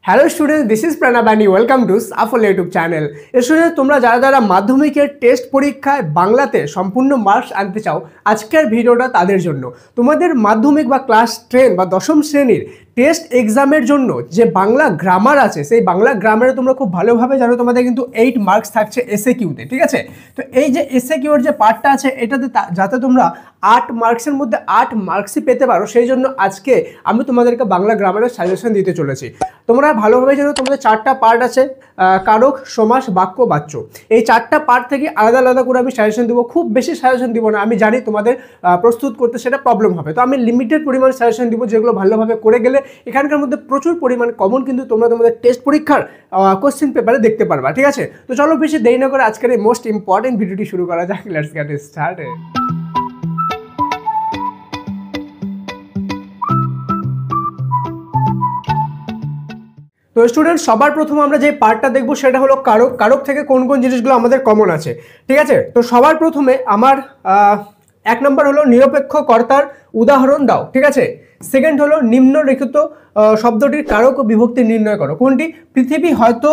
Hello student, this is Pranabani. Welcome to Saphalya YouTube channel. Student, তোমরা যারা মাধ্যমিকের টেস্ট পরীক্ষায় বাংলাতে সম্পূর্ণ মার্কস আনতে চাও, আজকের ভিডিওটা তাদের জন্য। তোমাদের মাধ্যমিক বা ক্লাস 10 বা দশম শ্রেণীর টেস্ট এক্সামের জন্য যে বাংলা গ্রামার আছে, সেই বাংলা গ্রামারে তোমরা খুব ভালোভাবে জানো তোমাদের কিন্তু 8 মার্কস থাকছে এসএকিউতে, ঠিক আছে? তো এই যে এসএকিউর যে পার্টটা আছে, এটাতে যাতে তোমরা 8 মার্কসের মধ্যে 8 মার্কসই পেতে পারো, সেই জন্য আজকে আমি তোমাদেরকে বাংলা গ্রামারের সাজেশন দিতে চলেছি। তোমরা ভালোভাবে জানো তোমাদের 4টা পার্ট আছে, কারক, সমাস, বাক্য, বাচ্য। এই 4টা পার্ট থেকে আলাদা আলাদা করে আমি সাজেশন দিব। খুব বেশি সাজেশন দিব না, আমি জানি তোমাদের প্রস্তুত করতে সেটা প্রবলেম হবে। তো আমি লিমিটেড পরিমাণ সাজেশন দিব, যেগুলো ভালোভাবে করে গেলে এখানকার মধ্যে প্রচুর পরিমাণ কমন কিন্তু তোমরা তোমাদের টেস্ট পরীক্ষার কোশ্চেন পেপারে দেখতে পারবা, ঠিক আছে? তো চলো বেশি দেরি না করে আজকের এই মোস্ট ইম্পর্টেন্ট ভিডিওটি শুরু করা যাক। Let's get started. তো স্টুডেন্ট, সবার প্রথম আমরা যে পার্টটা দেখবো সেটা হলো কারক। কারক থেকে কোন কোন জিনিসগুলো আমাদের কমন আছে, ঠিক আছে? তো সবার প্রথমে আমার 1 নম্বর হলো নিরপেক্ষ কর্তার উদাহরণ দাও, ঠিক আছে? সেকেন্ড হলো নিম্নলিখিত শব্দটির কারক ও বিভক্তি নির্ণয় করো। কোনটি? পৃথিবী হয়তো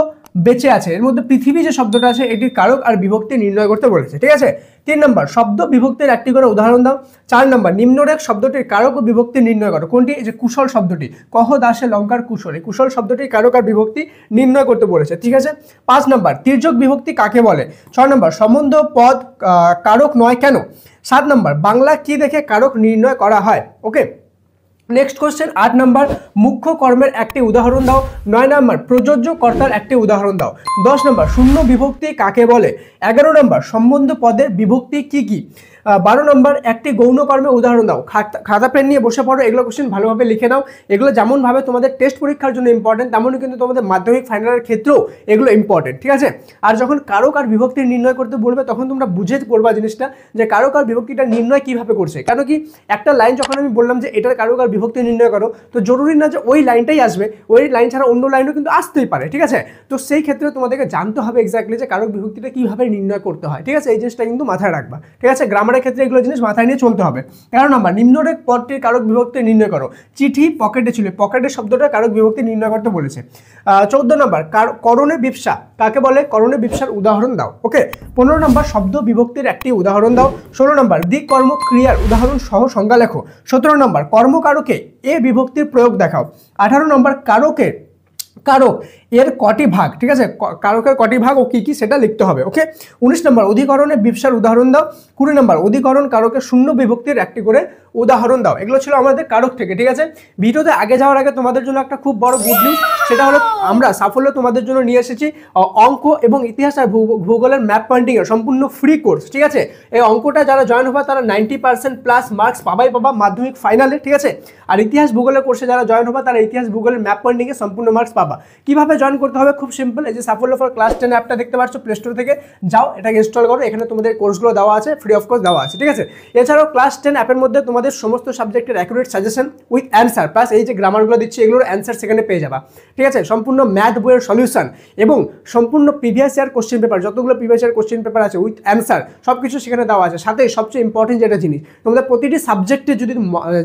বেঁচে আছে, এর মধ্যে পৃথিবী যে শব্দটা আছে এটির কারক আর বিভক্তি নির্ণয় করতে বলেছে, ঠিক আছে? 3 নম্বর শব্দ বিভক্তির একটি করে উদাহরণ দাও। 4 নম্বর নিম্নরেখ শব্দটির কারক ও বিভক্তি নির্ণয় করো। কোনটি? এই যে কুশল শব্দটি, কহ দাসে লঙ্কার কুশল, এই কুশল শব্দটির কারক আর বিভক্তি নির্ণয় করতে বলেছে, ঠিক আছে? 5 নম্বর তির্যক বিভক্তি কাকে বলে? 6 নম্বর সম্বন্ধ পদ কারক নয় কেন? 7 নম্বর বাংলা কি দেখে কারক নির্ণয় করা হয়? ওকে, নেক্সট কোশ্চেন 8 নাম্বার মুখ্য কর্মের একটি উদাহরণ দাও। 9 নাম্বার প্রযোজ্য কর্তার একটি উদাহরণ দাও। 10 নাম্বার শূন্য বিভক্তি কাকে বলে? 11 নাম্বার সম্বন্ধ পদের বিভক্তি কি কি? 12 নম্বর একটি গৌণ কর্মের উদাহরণ দাও। খাতা পেন নিয়ে বসে পড়ো, এগুলো কোশ্চেন ভালোভাবে লিখে নাও। এগুলো যেমনভাবে তোমাদের টেস্ট পরীক্ষার জন্য ইম্পর্টেন্ট, তেমনই কিন্তু তোমাদের মাধ্যমিক ফাইনালের ক্ষেত্রেও এগুলো ইম্পর্টেন্ট, ঠিক আছে? আর যখন কারক আর বিভক্তি নির্ণয় করতে বলবে তখন তোমরা বুঝে করবা জিনিসটা, যে কারক আর বিভক্তিটা নির্ণয় কিভাবে করছে। কেন কি একটা লাইন যখন আমি বললাম যে এটার কারক আর বিভক্তি নির্ণয় করো, তো জরুরি না যে ওই লাইনটাই আসবে, ওই লাইন ছাড়া অন্য লাইনও কিন্তু আসতেই পারে, ঠিক আছে? তো সেই ক্ষেত্রে তোমাদেরকে জানতে হবে এক্স্যাক্টলি যে কারক বিভক্তিটা কিভাবে নির্ণয় করতে হয়, ঠিক আছে? এই জিনিসটা কিন্তু মাথায় রাখবা, ঠিক আছে? গ্রামারের ক্ষেত্রে এগুলো জিনিস মাথায় নিয়ে চলতে হবে। 11 নম্বর নিম্নরেখ পদটির কারক বিভক্তি নির্ণয় করো। চিঠি পকেটে ছিল, পকেটের শব্দটা কারক বিভক্তি নির্ণয় করতে বলেছে। 14 নম্বর করণে বিপসা কাকে বলে? করণে বিপসার উদাহরণ দাও। ওকে, 15 নম্বর শব্দ বিভক্তির একটি উদাহরণ দাও। 16 নম্বর দিক কর্ম ক্রিয়ার উদাহরণ সহ সংজ্ঞা লেখো। 17 নম্বর কর্মকারকে এ বিভক্তির প্রয়োগ দেখাও। 18 নম্বর কারক এর কটি ভাগ, ঠিক আছে? কারকের কটি ভাগ ও কি কি সেটা লিখতে হবে। ওকে, 19 নম্বর অধিকরণে বিপসার উদাহরণ দাও। 20 নম্বর অধিকরণ কারকের শূন্য বিভক্তির একটি করে উদাহরণ দাও। এগুলো ছিল আমাদের কারক থেকে, ঠিক আছে? ভিডিওতে আগে যাওয়ার আগে তোমাদের জন্য একটা খুব বড় গুড নিউজ, সেটা হলো আমরা সাফল্য তোমাদের জন্য নিয়ে এসেছি অঙ্ক এবং ইতিহাস আর ভূগোলের ম্যাপ পয়েন্টিং এর সম্পূর্ণ ফ্রি কোর্স, ঠিক আছে? এই অঙ্কটা যারা জয়েন হবে তারা 90% প্লাস মার্কস পাবা মাধ্যমিক ফাইনালে, ঠিক আছে? আর ইতিহাস ভূগোলের কোর্সে যারা জয়েন হবে তারা ইতিহাস ভূগোলের ম্যাপ পয়েন্টিং এ সম্পূর্ণ মার্কস পাবা। কিভাবে জয়েন করতে হবে? খুব সিম্পল, এই যে সাফল্য ফর ক্লাস 10 অ্যাপটা দেখতে পাচ্ছ, প্লে স্টোর থেকে যাও, এটাকে ইনস্টল করো। এখানে তোমাদের কোর্সগুলো দেওয়া আছে, ফ্রি অফ কোর্স দেওয়া আছে, ঠিক আছে? এছাড়াও ক্লাস 10 অ্যাপের মধ্যে তোমাদের সমস্ত সাবজেক্টের accurate suggestion with answer, plus এই যে গ্রামারগুলো দিচ্ছি এগুলোর অ্যান্সার সেখানে পেয়ে যাবা, ঠিক আছে? সম্পূর্ণ ম্যাথ বইয়ের সলিউশন এবং সম্পূর্ণ প্রিভিয়াস ইয়ার কোশ্চেন পেপার, যতগুলো প্রিভিয়াস ইয়ার কোশ্চেন পেপার আছে উইথ অ্যান্সার সব কিছু সেখানে দেওয়া আছে। সাথে সবচেয়ে ইম্পর্টেন্ট যেটা জিনিস, তোমাদের প্রতিটি সাবজেক্টে যদি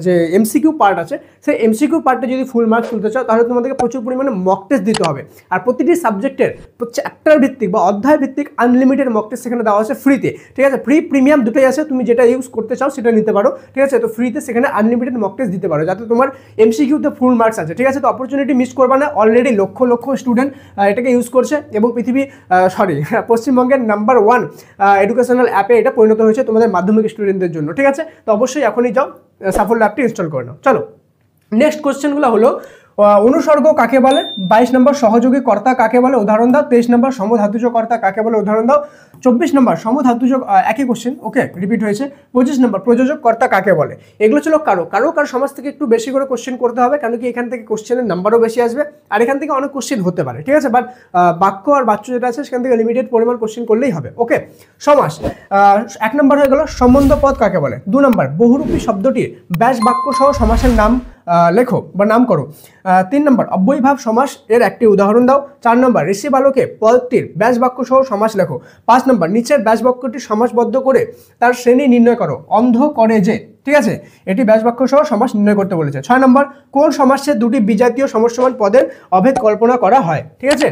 যে এমসিকিউ পার্ট আছে, সেই এমসিকিউ পার্টে যদি ফুল মার্কস তুলতে চাও তাহলে তোমাদেরকে প্রচুর পরিমাণে মক টেস্ট দিতে হবে। আর প্রতিটি সাবজেক্টের চ্যাপ্টার ভিত্তিক বা অধ্যায় ভিত্তিক আনলিমিটেড মক টেস্ট সেখানে দেওয়া আছে ফ্রিতে, ঠিক আছে? ফ্রি প্রিমিয়াম দুটোই আছে, তুমি যেটা ইউজ করতে চাও সেটা নিতে পারো, ঠিক আছে? তো ফ্রিতে সেখানে আনলিমিটেড মক টেস্ট দিতে পারো, যাতে তোমার এমসিকিউতে ফুল মার্কস আছে, ঠিক আছে? তো অপরচুনিটি মিস করবা না। অলরেডি লক্ষ লক্ষ স্টুডেন্ট এটাকে ইউজ করছে এবং পশ্চিমবঙ্গের নাম্বার 1 এডুকেশনাল অ্যাপে এটা পরিণত হয়েছে তোমাদের মাধ্যমিক স্টুডেন্টদের জন্য, ঠিক আছে? তো অবশ্যই এখনই যাও, সাফল্য অ্যাপটি ইনস্টল করে নাও। চলো নেক্সট কোশ্চেনগুলো হলো অনুসর্গ কাকে বলে? 22 নম্বর সহযোগী কর্তা কাকে বলে? উদাহরণ দাও। 23 নম্বর সমধাতুজ কর্তা কাকে বলে? উদাহরণ দাও। 24 নম্বর সমধাতুজ, একই কোশ্চেন, ওকে, রিপিট হয়েছে। 25 নম্বর প্রযোজক কর্তা কাকে বলে? এগুলো ছিল কারক আর সমাজ থেকে একটু বেশি করে কোশ্চেন করতে হবে, কারণ কি এখান থেকে কোশ্চেনের নাম্বারও বেশি আসবে আর এখান থেকে অনেক কোশ্চেন হতে পারে, ঠিক আছে? বাট বাক্য আর বাচ্য যেটা আছে সেখান থেকে লিমিটেড পরিমাণ কোশ্চেন করলেই হবে। ওকে, সমাস 1 নম্বর হয়ে গেল সম্বন্ধ পদ কাকে বলে? 2 নম্বর বহুরূপী শব্দটির ব্যাস বাক্য সহ সমাসের নাম লেখো বা নাম করো। 3 নম্বর অব্যয়ীভাব সমাস এর একটি উদাহরণ দাও। 4 নম্বর ঋষি বালকে পদটির ব্যাস বাক্য সহ সমাস লেখো। 5 নম্বর নিচের ব্যাস বাক্যটি সমাসবদ্ধ করে তার শ্রেণী নির্ণয় করো। অন্ধ করে যে, ঠিক আছে, এটি ব্যাস বাক্য সহ সমাস নির্ণয় করতে বলেছে। 6 নম্বর কোন সমাসে দুটি বিজাতীয় সমসমান পদের অভেদ কল্পনা করা হয়, ঠিক আছে।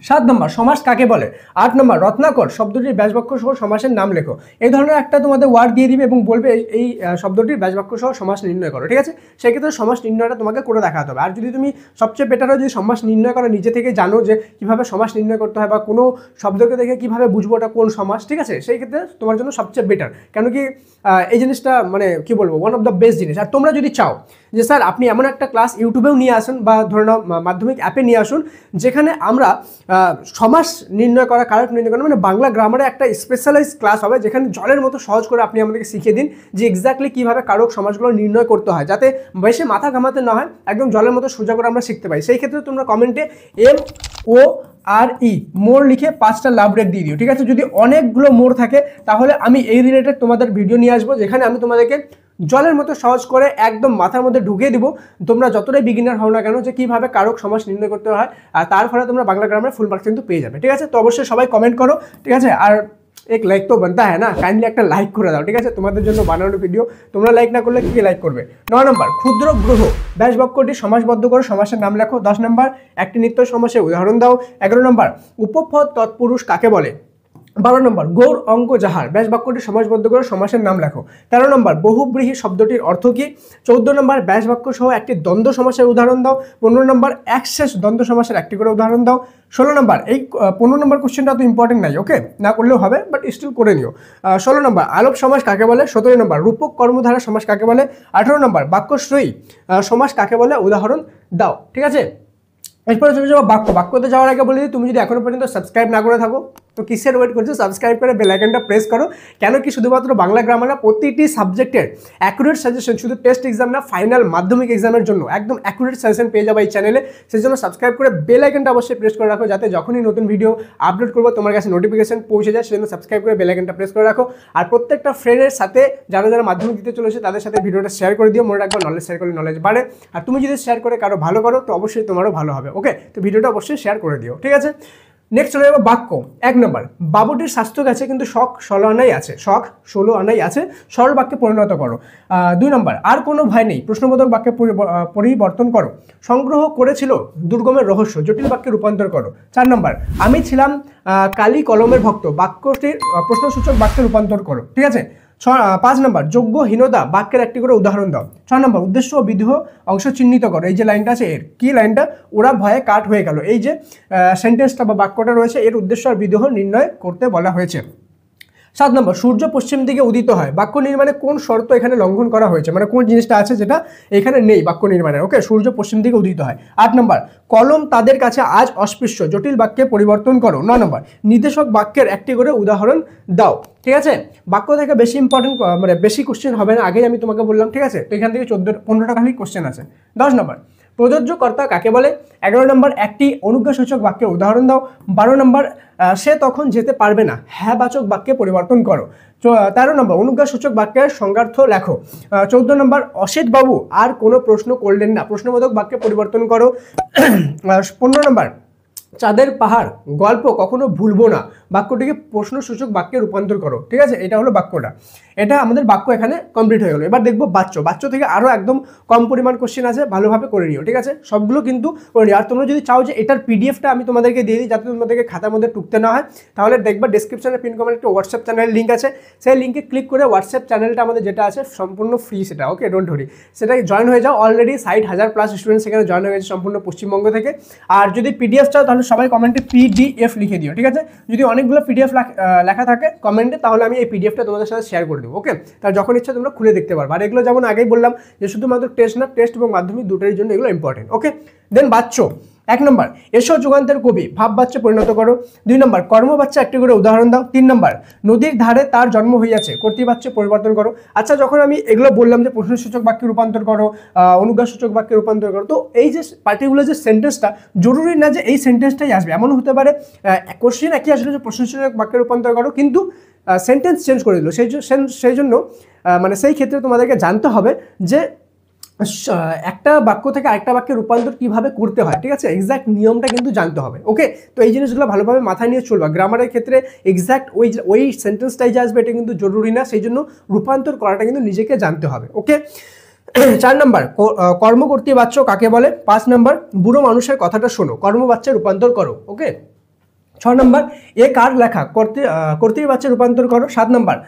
7 নম্বর সমাস কাকে বলে। 8 নম্বর রত্নাকর শব্দটির ব্যাসবাক্য সহ সমাসের নাম লেখো। এই ধরনের একটা তোমাদের ওয়ার্ড দিয়ে দিবে এবং বলবে এই শব্দটির ব্যাসবাক্য সহ সমাস নির্ণয় করো, ঠিক আছে। সেক্ষেত্রে সমাস নির্ণয়টা তোমাকে করে দেখাতে হবে। আর যদি তুমি সবচেয়ে বেটার হয় যদি সমাস নির্ণয় করা নিজে থেকে জানো যে কীভাবে সমাস নির্ণয় করতে হয় বা কোনো শব্দকে দেখে কীভাবে বুঝবো ওটা কোন সমাস, ঠিক আছে, সেই ক্ষেত্রে তোমার জন্য সবচেয়ে বেটার। কেন কি এই জিনিসটা মানে কি বলবো ওয়ান অফ দ্য বেস্ট জিনিস। আর তোমরা যদি চাও যে স্যার আপনি এমন একটা ক্লাস ইউটিউবেও নিয়ে আসুন বা ধরে নাও মাধ্যমিক অ্যাপে নিয়ে আসুন যেখানে আমরা সমাস নির্ণয় করা, কারক নির্ণয় করা, মানে বাংলা গ্রামারে একটা স্পেশালাইজ ক্লাস হবে যেখানে জলের মতো সহজ করে আপনি আমাদেরকে শিখিয়ে দিন যে এক্স্যাক্টলি কীভাবে কারক সমাসগুলো নির্ণয় করতে হয়, যাতে বেশি মাথা ঘামাতে না হয়, একদম জলের মতো সোজা করে আমরা শিখতে পাই। সেই ক্ষেত্রে তোমরা কমেন্টে MORE মোর লিখে 5টা লাভ রেট দিয়ে দিও, ঠিক আছে। যদি অনেকগুলো মোর থাকে তাহলে আমি এই রিলেটেড তোমাদের ভিডিও নিয়ে আসবো যেখানে আমি তোমাদেরকে জলের মতো সহজ করে একদম মাথার মধ্যে ঢুকিয়ে দিব, তোমরা যতটাই বিগিনার হও না কেন, যে কীভাবে কারক সমাস নির্ণয় করতে হয়, আর তার ফলে তোমরা বাংলা গ্রামারে ফুল মার্কস কিন্তু পেয়ে যাবে, ঠিক আছে। তো অবশ্যই সবাই কমেন্ট করো, ঠিক আছে। আর এক লাইক তো बनता है না, কাইন্ডলি একটা লাইক করে দাও, ঠিক আছে। তোমাদের জন্য বানানো ভিডিও, তোমরা লাইক না করলে কি লাইক করবে। 9 নম্বর ক্ষুদ্র গ্রহ ব্যাস বাক্যটি সমাসবদ্ধ করে সমাসের নাম লেখো। 10 নম্বর একটি নিত্য সমাসের উদাহরণ দাও। 11 নম্বর উপপদ তৎপুরুষ কাকে বলে। 12 নম্বর গৌর অঙ্ক যাহার ব্যাস বাক্যটি সমাসবদ্ধ করে সমাসের নাম লেখো। 13 নম্বর বহুব্রীহি শব্দটির অর্থ কী। 14 নম্বর ব্যাস বাক্য সহ একটি দ্বন্দ্ব সমাসের উদাহরণ দাও। 15 নম্বর একশেষ দ্বন্দ্ব সমাসের একটি করে উদাহরণ দাও। 16 নম্বর এই 15 নম্বর কোশ্চেনটা তো ইম্পর্টেন্ট নাই, ওকে, না করলেও হবে, বাট স্টিল করে নিও। 16 নম্বর আলোপ সমাস কাকে বলে। 17 নম্বর রূপক কর্মধারা সমাস কাকে বলে। 18 নম্বর বাক্যশ্রয়ী সমাস কাকে বলে উদাহরণ দাও, ঠিক আছে। এরপরে চলে যাবো বাক্যতে যাওয়ার আগে বলে দিই, তুমি যদি এখনো পর্যন্ত সাবস্ক্রাইব না করে থাকো তো কিসের ওয়েট করছো, সাবস্ক্রাইব করে বেল আইকনটা প্রেস করো। কেন কি শুধুমাত্র বাংলা গ্রামার না, প্রতিটি সাবজেক্টের অ্যাকুরেট সাজেশন, শুধু টেস্ট এক্সাম না, ফাইনাল মাধ্যমিক এক্সামের জন্য একদম অ্যাকুরেট সাজেশন পেয়ে যাবে এই চ্যানেলে। সেই জন্য সাবস্ক্রাইব করে বেল আইকনটা অবশ্যই প্রেস করে রাখো, যাতে যখনই নতুন ভিডিও আপলোড করবো তোমার কাছে নোটিফিকেশন পৌঁছে যায়। সেজন্য সাবস্ক্রাইব করে বেল আইকনটা প্রেস করে রাখো। আর প্রত্যেকটা ফ্রেন্ডের সাথে যারা যারা মাধ্যমিক দিতে চলেছে তাদের সাথে ভিডিওটা শেয়ার করে দিও। মনে রাখবো নলেজ শেয়ার করলে নলেজ বাড়ে। আর তুমি যদি শেয়ার করে কারো ভালো করো তো অবশ্যই তোমারও ভালো হবে, ওকে। তো ভিডিওটা অবশ্যই শেয়ার করে দিও, ঠিক আছে। নেক্সট চলে যাবো বাক্য। 1 নম্বর বাবুটির স্বাস্থ্য গেছে কিন্তু শখ 16 আনাই আছে, শখ 16 আনাই আছে, সরল বাক্যে পরিণত করো। 2 নম্বর আর কোনো ভয় নেই প্রশ্নবোধক বাক্যে পরিবর্তন করো। সংগ্রহ করেছিল দুর্গমের রহস্য জটিল বাক্যে রূপান্তর করো। 4 নম্বর আমি ছিলাম কালি কলমের ভক্ত বাক্যটির প্রশ্নসূচক বাক্যে রূপান্তর করো, ঠিক আছে। 5 নম্বর যোগ্যহীনতা বাক্যের একটি করে উদাহরণ দাও। 6 নম্বর উদ্দেশ্য ও বিধেয় অংশ চিহ্নিত করো। এই যে লাইনটা আছে এর কি লাইনটা, ওরা ভয়ে কাট হয়ে গেল, এই যে সেন্টেন্সটা বা বাক্যটা রয়েছে এর উদ্দেশ্য আর বিধেয় নির্ণয় করতে বলা হয়েছে। 7 নম্বর সূর্য পশ্চিম দিকে উদিত হয় বাক্য নির্মাণে কোন শর্ত এখানে লঙ্ঘন করা হয়েছে, মানে কোন জিনিসটা আছে যেটা এখানে নেই বাক্য নির্মাণে, ওকে। সূর্য পশ্চিম দিকে উদিত হয়। 8 নম্বর কলম তাদের কাছে আজ অস্পৃশ্য জটিল বাক্যে পরিবর্তন করো। 9 নম্বর নির্দেশক বাক্যের একটি করে উদাহরণ দাও, ঠিক আছে। বাক্য থেকে বেশি ইম্পর্টেন্ট মানে বেশি কোশ্চেন হবে না, আগেই আমি তোমাকে বললাম, ঠিক আছে। তো এখান থেকে 15টা খালি কোশ্চেন আছে। 10 নম্বর প্রযোজ্য কর্তা কাকে বলে। 11 নম্বর একটি অনুজ্ঞাসূচক বাক্যের উদাহরণ দাও। 12 নম্বর সে তখন যেতে পারবে না হ্যাঁ বাচক বাক্যে পরিবর্তন করো। 13 নম্বর অনুজ্ঞাসূচক বাক্যের সংজ্ঞার্থ লেখো। 14 নম্বর অসিত বাবু আর কোনো প্রশ্ন করলেন না প্রশ্নবোধক বাক্যে পরিবর্তন করো। 15 নম্বর চাঁদের পাহাড় গল্প কখনো ভুলবো না বাক্যটিকে প্রশ্নসূচক বাক্যে রূপান্তর করো, ঠিক আছে। এটা হলো বাক্যটা, এটা আমাদের বাক্য এখানে কমপ্লিট হয়ে গেল। এবার দেখবো বাচ্য থেকে আরও একদম কম পরিমাণ কোশ্চেন আছে, ভালোভাবে করে নিও, ঠিক আছে। সবগুলো কিন্তু করে নিও। আর তোমরা যদি চাও যে এটার পিডিএফটা আমি তোমাদেরকে দিয়ে দিই যাতে তোমাদেরকে খাতার মধ্যে টুকতে না হয়, তাহলে দেখবা ডিসক্রিপশনে পিন কমেন্টে একটা হোয়াটসঅ্যাপ চ্যানেলের লিঙ্ক আছে। সেই লিঙ্কে ক্লিক করে হোয়াটসঅ্যাপ চ্যানেলটা আমাদের যেটা আছে সম্পূর্ণ ফ্রি, সেটা ওকে, ডোন্ট ওয়ারি, সেটা জয়েন হয়ে যাও। অলরেডি 60,000+ স্টুডেন্ট সেখানে জয়েন হয়ে গেছে সম্পূর্ণ পশ্চিমবঙ্গ থেকে। আর যদি পিডিএফ চাও তাহলে সবাই কমেন্টে PDF লিখে দিও, ঠিক আছে। যদি অনেকগুলো PDF লেখা থাকে কমেন্টে তাহলে আমি এই পিডিএফটা তোমাদের সাথে শেয়ার করে দেবো, ওকে। তার যখন ইচ্ছা তোমরা খুলে দেখতে পারবে। আর এগুলো যেমন আগেই বললাম যে শুধুমাত্র টেস্ট না, টেস্ট এবং মাধ্যমিক দুটোর জন্য এগুলো ইম্পর্টেন্ট, ওকে। দেন বাচ্চ। 1 নম্বর এসো যুগান্তের কবি ভাব বাচ্চে পরিণত করো। 2 নম্বর কর্মবাচ্চা একটি করে উদাহরণ দাও। 3 নম্বর নদীর ধারে তার জন্ম হইয়াছে কর্তৃবাচ্যে পরিবর্তন করো। আচ্ছা যখন আমি এগুলো বললাম যে প্রশ্নসূচক বাক্যে রূপান্তর করো, অনুজ্ঞাসূচক বাক্যে রূপান্তর করো, তো এই যে পার্টিকুলার যে সেন্টেন্সটা জরুরি না যে এই সেন্টেন্সটাই আসবে, এমন হতে পারে কোশ্চেন একই আসলে যে প্রশ্নসূচক বাক্যে রূপান্তর করো কিন্তু সেন্টেন্স চেঞ্জ করে দিল। সেই জন্য মানে সেই ক্ষেত্রে তোমাদেরকে জানতে হবে যে একটা বাক্য থেকে আরেকটা বাক্যে রূপান্তর কিভাবে করতে হয়, ঠিক আছে, এক্সাক্ট নিয়মটা কিন্তু জানতে হবে। ওকে, তো এই জিনিসগুলো ভালোভাবে মাথায় নিয়ে চলবা। গ্রামারের ক্ষেত্রে এক্সাক্ট ওই সেন্টেন্সটাই যে আসবে এটা কিন্তু জরুরি না, সেই জন্য রূপান্তর করাটা কিন্তু নিজেকে জানতে হবে। ওকে, 4 নাম্বার কর্মকর্তৃ বাচ্য কাকে বলে। 5 নাম্বার বুড়ো মানুষের কথাটা শোনো, কর্মবাচ্যে রূপান্তর করো। ওকে, 6 নাম্বার এ কার লেখা, কর্তৃবাচ্যে রূপান্তর করো। 7 নাম্বার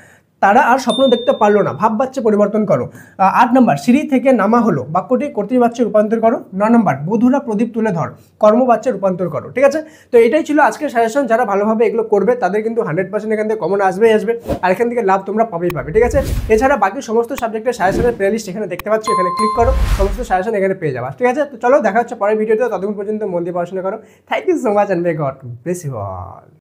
তারা আর স্বপ্ন দেখতে পারলো না, ভাব বাচ্চে পরিবর্তন করো। 8 নাম্বার সিঁড়ি থেকে নামা হলো, বাক্যটি কর্তৃবাচ্যে রূপান্তর করো। 9 নাম্বার বধূরা প্রদীপ তুলে ধর, কর্মবাচ্যে রূপান্তর করো। ঠিক আছে, তো এটাই ছিল আজকের সাজেশন। যারা ভালোভাবে এগুলো করবে তাদের কিন্তু 100% এখান থেকে কমন আসবেই আসবে, আর এখান থেকে লাভ তোমরা পাবেই পাবে। ঠিক আছে, এছাড়া বাকি সমস্ত সাবজেক্টের সাজেশনের প্লেলিস্ট এখানে দেখতে পাচ্ছ, এখানে ক্লিক করো, সমস্ত সাজেশন এখানে পেয়ে যাবা। ঠিক আছে, তো চলো দেখা হচ্ছে পরের ভিডিওতে, ততক্ষণ পর্যন্ত মন দিয়ে পড়াশোনা করো। Thank you so much and may God bless you all.